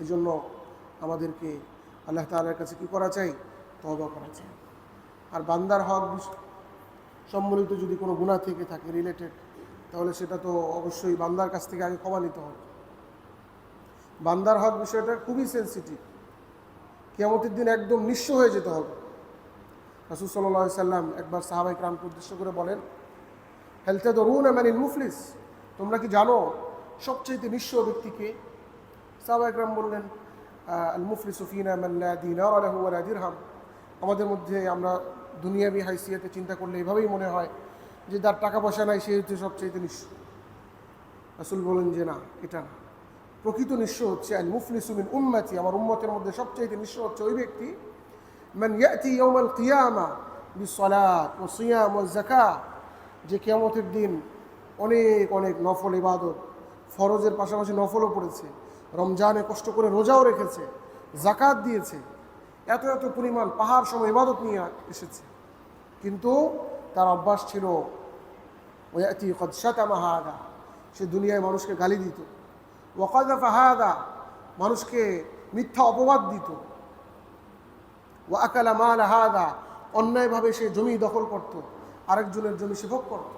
এই জন্য আমাদেরকে আল্লাহ তাআলার কাছে কী করা চাই? তওবা করা চাই। আর বান্দার হক সম্বলিত যদি কোনো গুনাহ থেকে থাকে রিলেটেড, তাহলে সেটা তো অবশ্যই বান্দার কাছ থেকে আগে ক্ষমা নিতে হবে। বান্দার হক বিষয়টা খুবই সেন্সিটিভ, কিয়ামতের দিন একদম নিঃস্ব হয়ে যেতে হবে। রাসূল সাল্লাল্লাহু আলাইহি সাল্লাম একবার সাহাবায়ে কেরামকে উদ্দেশ্য করে বলেন, হাল তাদরুনা মানিল মুফলিস, তোমরা কি জানো সবচেয়ে নিঃস্ব ব্যক্তিকে? সাহাবায়ে কেরাম বললেন, আল মুফলিসু ফিনা মান লা দিনার লাহু ওয়া লা দিরহাম। আমাদের মধ্যে আমরা দুনিয়াবি হাইসিয়াতে চিন্তা করলে এভাবেই মনে হয় যে যার টাকা পয়সা নাই সে হচ্ছে সবচেয়ে নিঃস্ব। রাসূল বলেন যে না, এটা না। প্রকৃত নিঃস্ব হচ্ছে আল মুফলিসু মিন উম্মতি, আমার উম্মতের মধ্যে সবচেয়ে নিঃস্ব হচ্ছে ওই ব্যক্তি মান ইয়াতি ইয়াউমাল কিয়ামা বিসসালাত ওয়া সিয়াম ওয়া যাকাত, যে কিয়ামতের দিন অনেক অনেক নফল ইবাদত, ফরজের পাশাপাশি নফলও পড়েছে, রমজানে কষ্ট করে রোজাও রেখেছে, যাকাত দিয়েছে, এত এত পরিমাণ পাহাড় সম ইবাদত নিয়ে এসেছে, কিন্তু তার অভ্যাস ছিল ওয়াতি কদ শাতামা হাদা, সে দুনিয়ায় মানুষকে গালি দিত, ওয়াকাযাফা হাদা, মানুষকে মিথ্যা অপবাদ দিত, ওয়া আকালা মাল হাদা, অন্যায়ভাবে সে জমি দখল করত, আরেকজনের জমি সে ভোগ করত,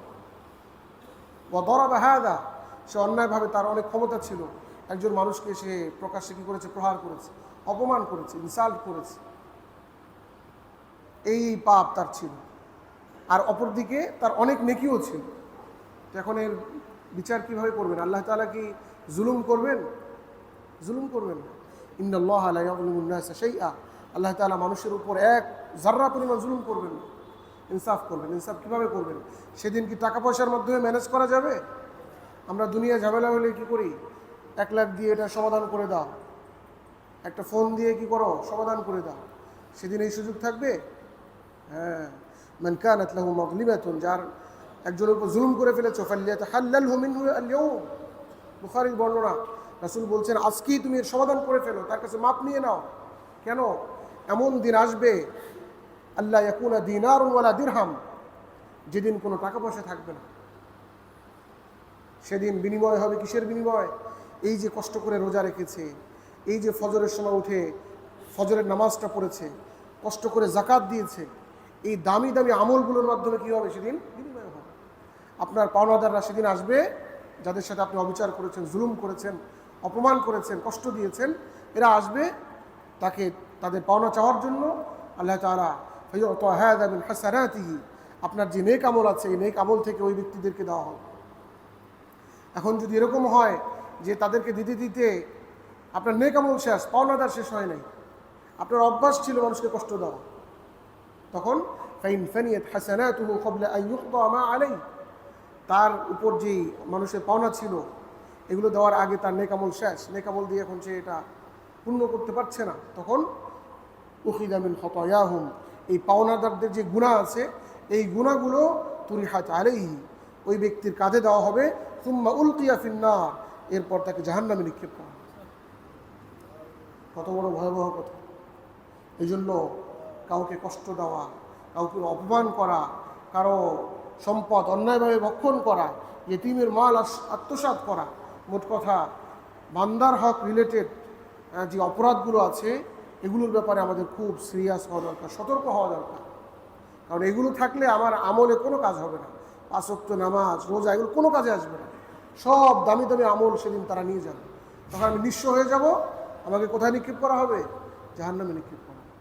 ওয়া দরাবা হাদা, সে অন্যায়ভাবে, তার অনেক ক্ষমতা ছিল, একজন মানুষকে সে প্রকাশ্যে কী করেছে? প্রহার করেছে, অপমান করেছে, ইনসাল্ট করেছে। এই পাপ তার ছিল। আর অপরদিকে তার অনেক নেকিও ছিল। তো এখন এর বিচার কীভাবে করবেন? আল্লাহ তাআলা কি জুলুম করবেন? জুলুম করবেন না। ইন্নাল্লাহা লা ইয়াযলিমুন নাসা শাইআ, আল্লাহ তাআলা মানুষের উপর এক যাররা পরিমাণ জুলুম করবেন না, ইনসাফ করবেন। ইনসাফ কীভাবে করবেন? সেদিন কি টাকা পয়সার মাধ্যমে ম্যানেজ করা যাবে? আমরা দুনিয়া ঝামেলা হলে কী করি? 1 লাখ দিয়ে এটা সমাধান করে দাও, একটা ফোন দিয়ে কি করো? সমাধান করে দাও। সেদিন এই সুযোগ থাকবে? হ্যাঁ, মান কানাত লাহু মাযলিমাতুন, যার একজনের উপর জুলুম করে ফেলেছো, ফালইয়াতাহাল্লালহু মিনহু আল-ইয়াওম, বুখারীর বর্ণনা। রাসূল বলছেন আজকেই তুমি এর সমাধান করে ফেলো, তার কাছে মাপ নিয়ে নাও। কেন? এমন দিন আসবে আল্লা ইয়াকুনা দিনারুন ওয়ালা দিরহাম, যেদিন কোনো টাকা পয়সা থাকবে না। সেদিন বিনিময় হবে কিসের বিনিময়? এই যে কষ্ট করে রোজা রেখেছে, এই যে ফজরের সময় উঠে ফজরের নামাজটা পড়েছে, কষ্ট করে যাকাত দিয়েছে, এই দামি দামি আমলগুলোর মাধ্যমে কী হবে? সেদিন বিনিময় হবে। আপনার পাওনাদাররা সেদিন আসবে, যাদের সাথে আপনি অবিচার করেছেন, জুলুম করেছেন, অপমান করেছেন, কষ্ট দিয়েছেন, এরা আসবে তাকে তাদের পাওনা চাওয়ার জন্য। আল্লাহ তাআলা ফায়ুতা হাযা মিন হাসানাতিহি, আপনার যে নেক আমল আছে এই নেক আমল থেকে ওই ব্যক্তিদেরকে দেওয়া হবে। এখন যদি এরকম হয় যে তাদেরকে দিতে দিতে আপনার নেক আমল শেষ, পাওনাদার শেষ হয় নাই, আপনার অভ্যাস ছিল মানুষকে কষ্ট দেওয়া, তখন ফাইন ফানিয়াত হাসানাতুহু ক্বাবলা আন ইউকদা মা আলাইহি, তার উপর যেই মানুষের পাওনা ছিল এগুলো দেওয়ার আগে তার নেক আমল শেষ, নেক আমল দিয়ে এখন সে এটা পূর্ণ করতে পারছে না, তখন উখিযা মিন খাতায়াহুম, এই পাওনাদারদের যে গুনাহ আছে এই গুনাহগুলো তুরিহাত আলাইহি, ওই ব্যক্তির কাঁধে দেওয়া হবে, সুম্মা উলকিয়া ফিন্নার, এরপর তাকে জাহান্নামে নিক্ষেপ করা হবে। কত বড় ভয়াবহ কথা! এই জন্য কাউকে কষ্ট দেওয়া, কাউকে অপমান করা, কারো সম্পদ অন্যায়ভাবে ভক্ষণ করা, ইতিমের মাল আত্মসাৎ করা, মোট কথা বান্দার হক রিলেটেড যে অপরাধগুলো আছে এগুলোর ব্যাপারে আমাদের খুব সিরিয়াস হওয়া দরকার, সতর্ক হওয়া দরকার। কারণ এগুলো থাকলে আমার আমলে কোনো কাজ হবে না, 5 ওয়াক্ত নামাজ, রোজা, এগুলো কোনো কাজে আসবে না। সব দামি দামি আমল সেদিন তারা নিয়ে যাবে, তখন আমি নিঃস্ব হয়ে যাব, আমাকে কোথায় নিক্ষেপ করা হবে? জাহান্নামে নিক্ষেপ করা হবে।